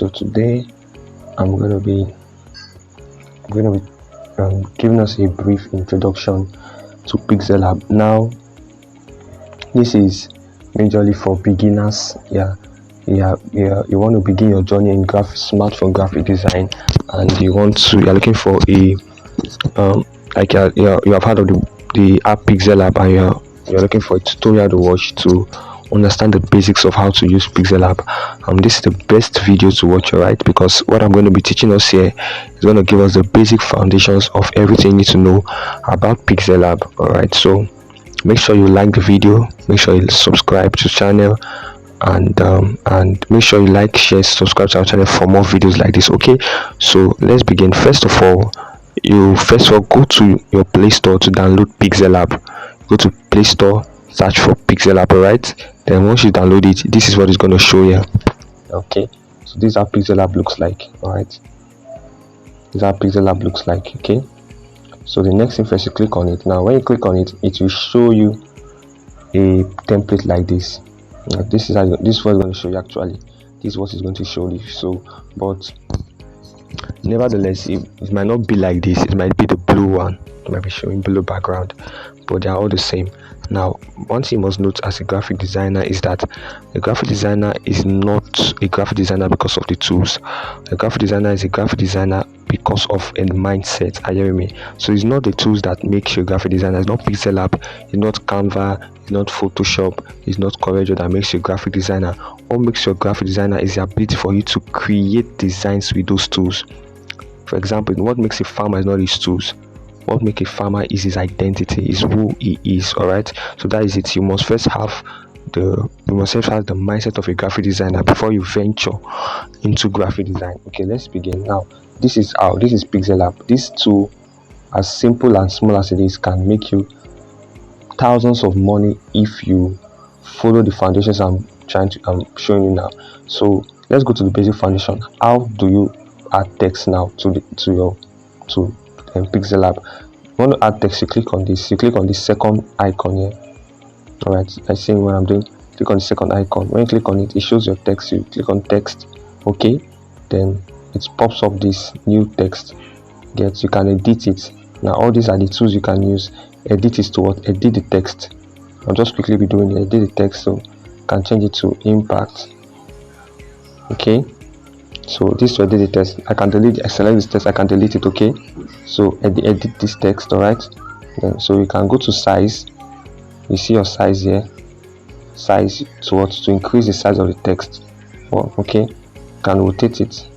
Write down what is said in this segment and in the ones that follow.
So today I'm going to be giving us a brief introduction to PixelLab. Now, this is majorly for beginners. You want to begin your journey in smartphone graphic design, and you're looking for a you have heard of the app PixelLab, and you're looking for a tutorial to watch to understand the basics of how to use PixelLab. This is the best video to watch, alright, because what I'm going to be teaching us here is going to give us the basic foundations of everything you need to know about PixelLab. Alright, so make sure you like the video, make sure you subscribe to the channel, and make sure you like, share, subscribe to our channel for more videos like this. Okay, so let's begin. First of all, go to your Play Store to download PixelLab. Go to Play Store, search for PixelLab. Alright, then once you download it, this is what it's going to show you. Okay, so this is how PixelLab looks like. Alright, this is how PixelLab looks like. Okay, so the next thing, first you click on it. Now when you click on it, it will show you a template like this. Now, this is what it's going to show you. Actually, this is what it's going to show you. So, but nevertheless, it might not be like this. It might be the blue one. It might be showing blue background, but they are all the same. Now, one thing you must note as a graphic designer is that a graphic designer is not a graphic designer because of the tools. A graphic designer is a graphic designer because of a mindset. Are you hearing me? So it's not the tools that make you a graphic designer. It's not PixelLab, it's not Canva, it's not Photoshop, it's not Corel that makes you a graphic designer. What makes you a graphic designer is the ability for you to create designs with those tools. For example, what makes a farmer is not his tools. What makes a farmer is his identity, is who he is. All right, so that is it. You must first have the mindset of a graphic designer before you venture into graphic design. Okay, let's begin. Now, this is PixelLab. This tool, as simple and small as it is, can make you thousands of money if you follow the foundations I'm showing you now. So let's go to the basic foundation. How do you add text now to PixelLab? You want to add text, you click on this. You click on this second icon here. All right, I see what I'm doing. Click on the second icon. When you click on it, it shows your text. You click on text. Okay, then it pops up this new text. You can edit it. Now all these are the tools you can use. Edit is to what? Edit the text. I'll just quickly be doing it. Edit the text, so you can change it to impact. Okay, so this will edit the text. I can delete. I select this text. I can delete it. Okay, so edit this text. All right, then so you can go to size. You see your size here. Size to what? To increase the size of the text. Okay, you can rotate it.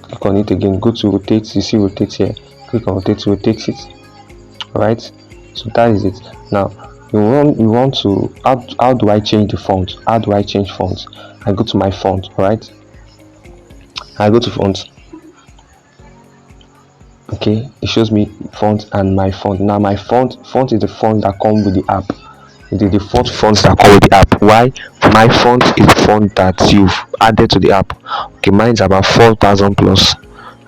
Click on it again. Go to rotate. You see rotate here. Click on rotate to rotate it. All right, so that is it. Now you want to how do I change the font? How do I change fonts? I go to my font. All right, I go to font. Okay, it shows me font and my font. Now my font is the font that comes with the app. It is the default fonts that come with the app. Why? My font is the font that you've added to the app. Okay, mine's about 4,000 plus.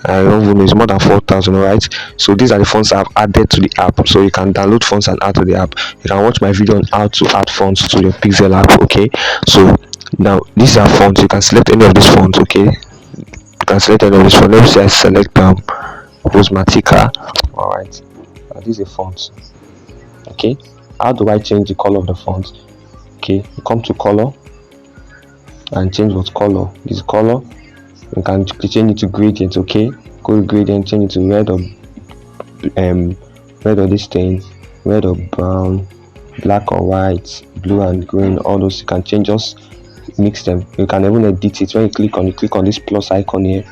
I don't even know, it's more than 4,000. All right, so these are the fonts I've added to the app. So you can download fonts and add to the app. You can watch my video on how to add fonts to your PixelLab. Okay, so now these are fonts. You can select any of these fonts. Okay, you can select any of these fonts. Let me say I select Rosmatica. All right, this is a font. Okay, how do I change the color of the font? Okay, you come to color and change what color. This color, you can change it to gradient. Okay, go to gradient, change it to red or this thing, red or brown, black or white, blue and green. All those you can change, just mix them. You can even edit it. When you click on this plus icon here,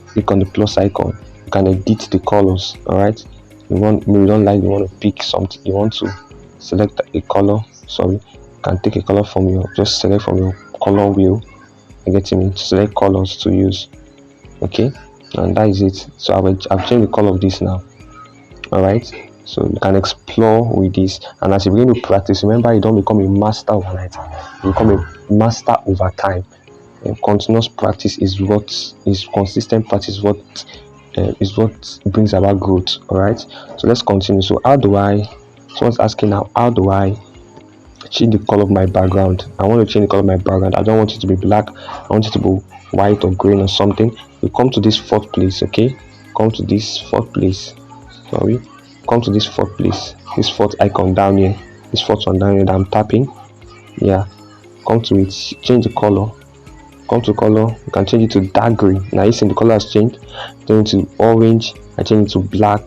click on the plus icon, you can edit the colors. All right, you want to pick something, you want to select a color. Sorry, you can take a color from just select from your color wheel. You get me? Select colors to use. Okay, and that is it. So I've changed the color of this now. All right, so you can explore with this, and as you begin to practice, remember, you don't become a master overnight. You become a master over time. And continuous practice is consistent practice is what brings about growth. All right, so let's continue. So someone's asking now, how do I change the color of my background? I want to change the color of my background. I don't want it to be black. I want it to be white or green or something, you come to this fourth place. Okay, come to this fourth place. Come to this fourth place, this fourth icon down here, this fourth one down here that I'm tapping. Yeah, come to it, change the color. Come to color, you can change it to dark green. Now you see the color has changed. Change it to orange, I change it to black,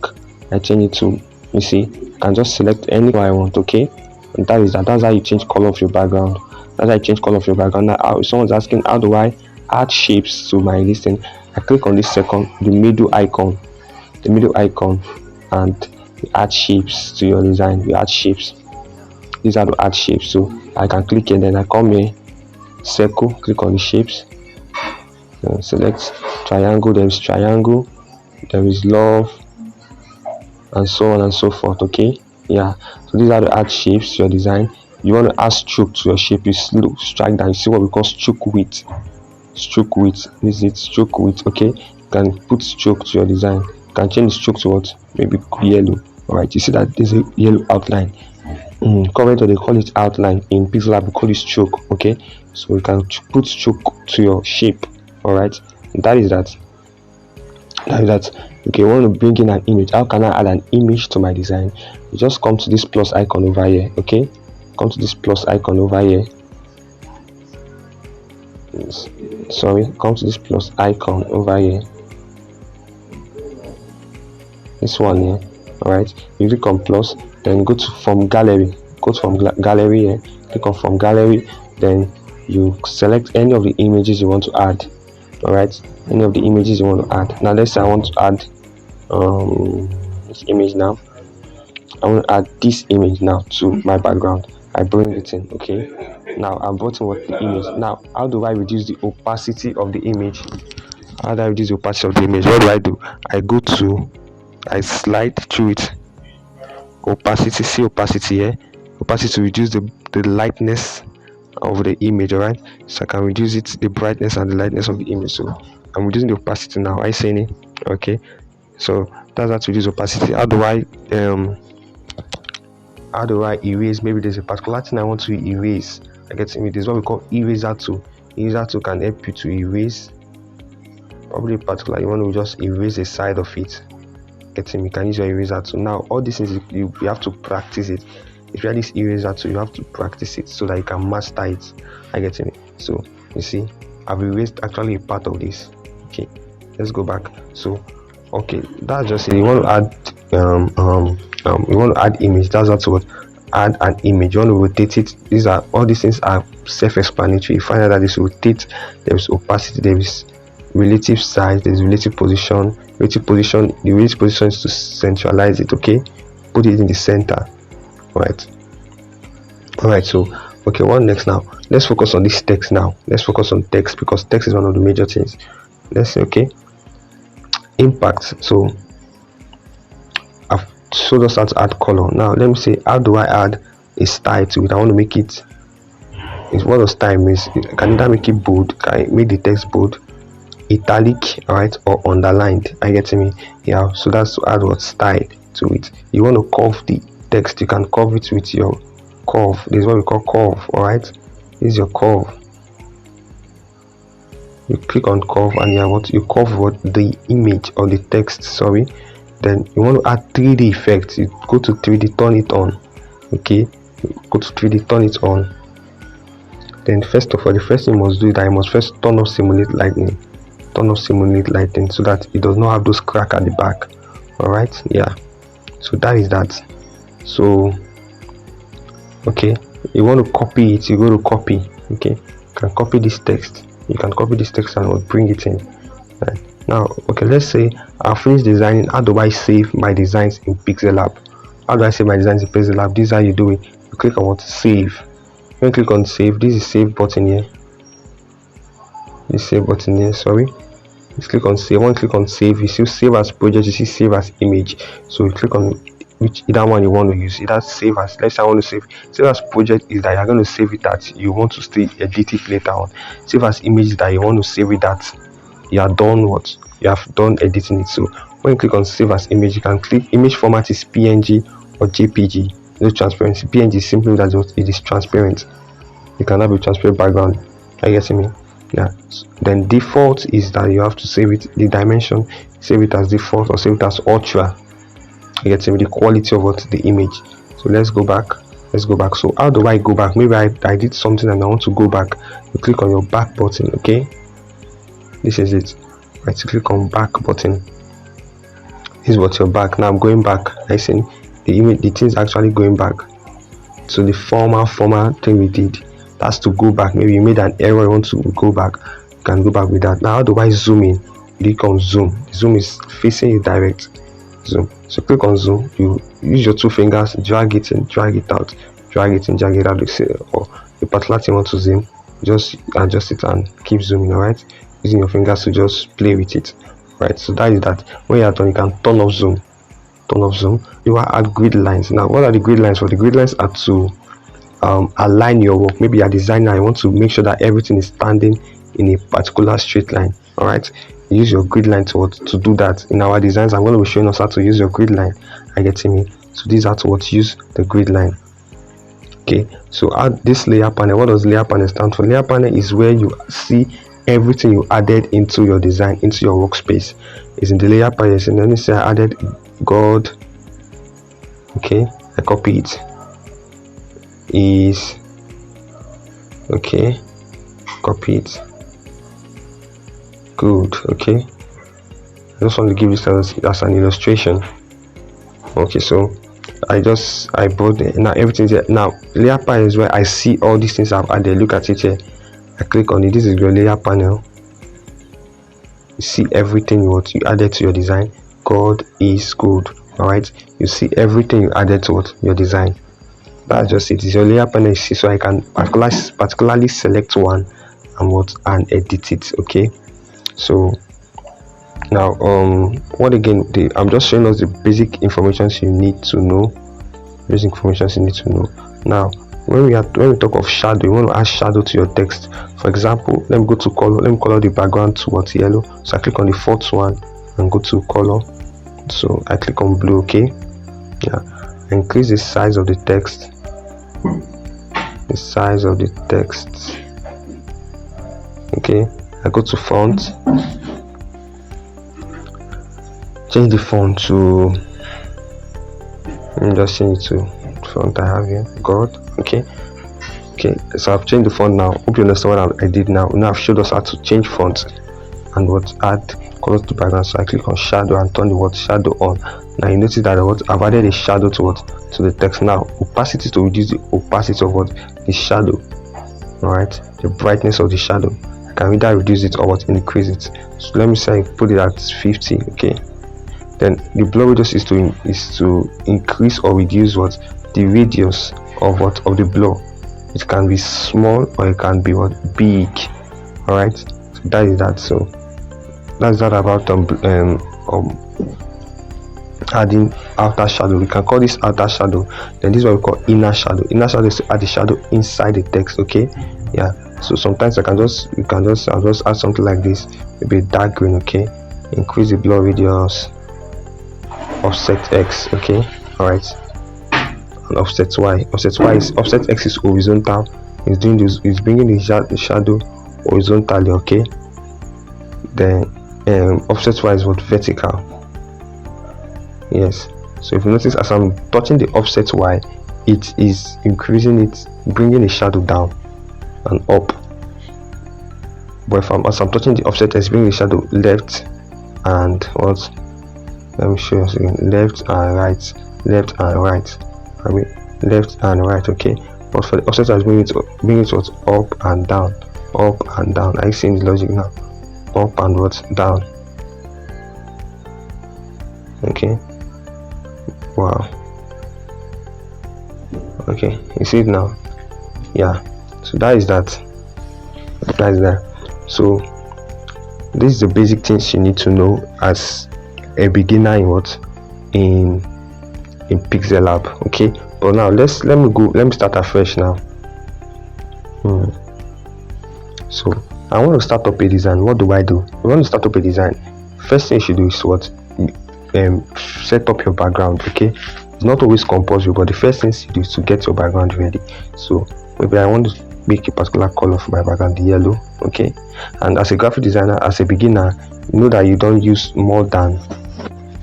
I change it to, you see, you can just select any color I want. Okay, and that's how you change color of your background. That's how you change color of your background. Now if someone's asking how do I add shapes to my listing, I click on this the middle icon, and you add shapes to your design. You add shapes. These are to add shapes. So I can click here, then I come here, circle, click on the shapes, select triangle. There is triangle, there is love, and so on and so forth. Okay, yeah, so these are to add shapes to your design. You want to add stroke to your shape, you strike down, you see what we call stroke width. This is stroke width. Okay, you can put stroke to your design. You can change the stroke to what, maybe yellow. All right, you see that there's a yellow outline. Currently they call it outline. In PixelLab we call it stroke. Okay, so you can put stroke to your shape. All right, that is that. Okay, I want to bring in an image. How can I add an image to my design? You just come to this plus icon over here. Okay, come to this plus icon over here. Come to this plus icon over here, this one here. All right, you click on plus, then go to from gallery, gallery here, click on from gallery, then you select any of the images you want to add. All right, any of the images you want to add. Now let's say I want to add this image. Now I want to add this image now to my background. I bring it in. Okay, now I'm brought in what the image. Now how do I reduce the opacity of the image? What do? I slide through it. Opacity, see opacity here. Opacity to reduce the lightness of the image. All right, so I can reduce it, the brightness and the lightness of the image. So I'm reducing the opacity now. I saying it. Okay, so that's how to reduce opacity. How do I erase? Maybe there's a particular thing I want to erase. This is what we call eraser tool. Eraser tool can help you to erase probably particular, you want to just erase a side of it. You can use your eraser tool. Now all these things you have to practice it. If you have this eraser tool, you have to practice it so that you can master it. So you see, I've erased actually a part of this. Okay, let's go back. So okay, that's just it. You want to add image. That's what add an image. You want to rotate it. All these things are self-explanatory. You find out that this rotate, there is opacity, there is relative size, there's relative position. The relative position is to centralize it. Okay, put it in the center. All right, so okay, what next? Now let's focus on this text. Now let's focus on text, because text is one of the major things. Let's say okay, impact. So I've showed us how to add color. Now let me say, how do I add a style to it? I want to make it, what does style means? Can either make it bold, can I make the text bold, italic, all right, or underlined? Yeah, so that's to add what style to it. You want to curve the text, you can curve it with your curve. This is what we call curve. All right, this is your curve. You click on curve and you curve the image or the text, sorry. Then you want to add 3D effects. You go to 3D, turn it on. Okay, go to 3D, turn it on. Then first of all, the first thing you must do is that you must first turn off simulate lighting, so that it does not have those cracks at the back. All right, yeah, so that is that. So okay, you want to copy it, you go to copy. Okay, you can copy this text, and bring it in. Right. Now okay, let's say I finished designing. How do I save my designs in PixelLab? This is how you do it. You click on what, save. When you click on save, this is save button here. Sorry, just click on save. When you click on save, you see save as project, you see save as image. So you click on either one you want to use. Either save as, let's say I want to save as project is that you're going to save it that you want to still edit it later on. Save as image that you want to save it that you are done editing it. So when you click on save as image, you can click image format is PNG or JPG. No transparency. PNG is simply that it is transparent. You can have a transparent background. Are you getting me? Yeah, then default is that you have to save it, the dimension, save it as default or save it as ultra. You get the quality of what the image. So let's go back. So how do I go back? Maybe I did something and I want to go back. You click on your back button. Okay, this is it. Right, you click on back button. This is what your back. Now I'm going back. I see the image, the thing is actually going back to the former thing we did. That's to go back. Maybe you made an error, you want to go back, you can go back with that. Now how do I zoom in? You click on zoom. Zoom is facing you direct. Zoom. So click on zoom. You use your 2 fingers, drag it in, drag it out, drag it in, drag it out. Or the particular thing you want to zoom, just adjust it and keep zooming. All right, using your fingers to just play with it. Right, so that is that. When you are done, you can turn off zoom. You will add grid lines. Now what are the grid lines for? The grid lines are to align your work. Maybe you're a designer, you want to make sure that everything is standing in a particular straight line. All right, use your grid line to do that. In our designs, I'm going to be showing us how to use your grid line. I get me. So these are to use the grid line. Okay, so add this layer panel. What does layer panel stand for? Layer panel is where you see everything you added into your design, into your workspace. Is in the layer panel. So let me say I added God. Okay, I copy it. Is okay, copy it. Good. Okay, I just want to give this as an illustration. Okay, so I brought it. Now everything's here. Now layer panel is where I see all these things I've added. Look at it here. I click on it. This is your layer panel. You see everything you added to your design. God is good. All right, you see everything you added to your design. That's just it. Is your layer panel. So I can particularly select one and edit it. Okay, so now what again? I'm just showing us the basic information you need to know. Now when we talk of shadow, you want to add shadow to your text. For example, let me go to color. Let me color the background to yellow. So I click on the fourth one and go to color. So I click on blue. Okay, yeah, increase the size of the text. Okay, I go to font, change the font to, let me just change it to font I have here, God. Okay, so I've changed the font now. Hope you understand what I did now. I've showed us how to change fonts and add color to the background. So I click on shadow and turn the shadow on. Now you notice that I've added a shadow to the text. Now opacity, to reduce the opacity of the shadow. All right, the brightness of the shadow, I can either reduce it or increase it. So let me say I put it at 50. Okay, then the blur radius is to increase or reduce the radius of the blur. It can be small or it can be big. All right, so that is that. So that's that about adding outer shadow. We can call this outer shadow. Then this is what we call inner shadow. Inner shadow is to add the shadow inside the text. Okay, yeah. So sometimes I'll just add something like this, maybe a dark green. Okay, increase the blur radius, offset X. Okay, all right, and offset Y. Offset X is horizontal. It's bringing the shadow horizontally. Okay, then offset Y is vertical. Yes, so if you notice, as I'm touching the offset Y, it is increasing it, bringing the shadow down and up. But as I'm touching the offset, it's bringing the shadow left and let me show you again, left and right. Left and right. Okay, but for the offset, I was bringing it up and down. Are you seeing the logic now? Up and down. Okay. Wow. Okay, you see it now. Yeah, so that is that. So this is the basic things you need to know as a beginner in PixelLab. Okay, but now let me start afresh now. So I want to start up a design. What do? I want to start up a design. First thing you should do is set up your background. Okay, it's not always compulsory, but the first thing you do is to get your background ready. So maybe I want to make a particular color for my background, the yellow. Okay, and as a graphic designer, as a beginner, know that you don't use more than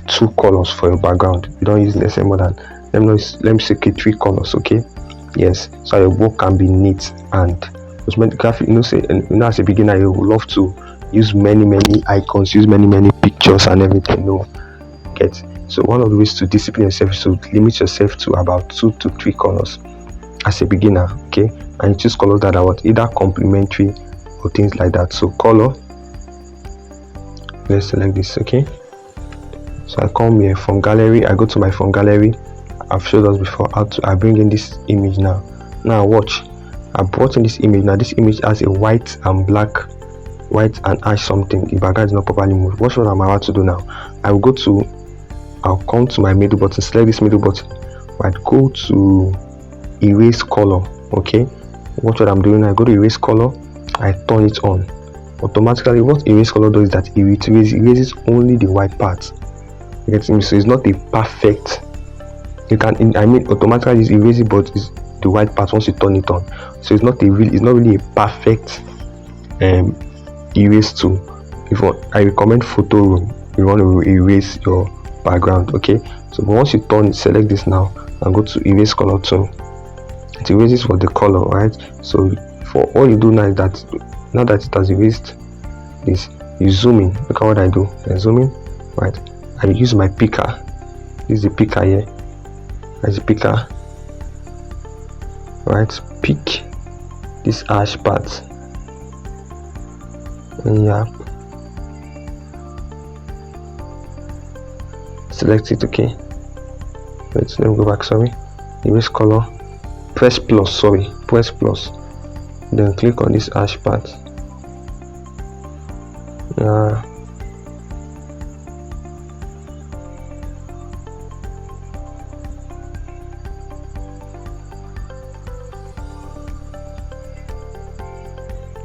2 colors for your background. You don't use let's more than, let me say, okay, 3 colors. Okay, yes, so your work can be neat. And graphic, say, as a beginner, you would love to use many icons, use many pictures and everything. No, get. So one of the ways to discipline yourself is to limit yourself to about 2 to 3 colors as a beginner. Okay, and you choose colors that are either complementary or things like that. So color, let's select this. Okay, so I come here from gallery, I go to my phone gallery. I've showed us before how to, I bring in this image now. Now watch, I brought in this image. Now this image has a white and ash something. The background is not properly moved. What I'm about to do now, I'll come to my middle button, select this middle button, right, go to erase color. Okay, what I'm doing, I go to erase color, I turn it on. Automatically what erase color does is that it erases only the white part. You get me? So it's not a perfect, you can, automatically it's erasing, but it's the white part once you turn it on. So it's not really a perfect erase tool. I recommend photo room, you want to erase your background. Okay, so once you select this now and go to erase color tool, it erases for the color, right? So for all you do now is that now that it has erased this, you zoom in. Look at what I do. I zoom in, right? I use my picker. This is the picker here. There's a picker, right? Pick this ash part. Yeah, select it. Okay, let me go back. Sorry, erase color, press plus, then click on this ash part.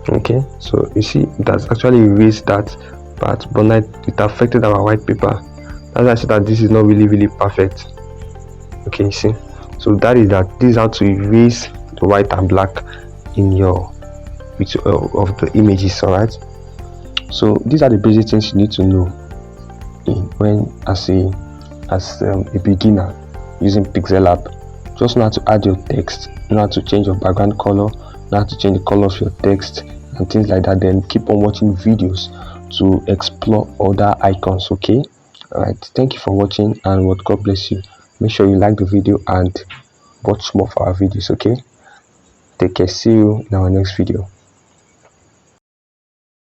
Okay, so you see that's actually erased that part, but now it affected our white paper. As I said, that this is not really perfect. Okay, you see, so this is how to erase the white and black in your of the images. All right, so these are the basic things you need to know as a beginner using PixelLab. Just know how to add your text, know how to change your background color, know how to change the color of your text and things like that. Then keep on watching videos to explore other icons. Okay, all right, thank you for watching, and God bless you. Make sure you like the video and watch more of our videos. Okay, take care, see you in our next video.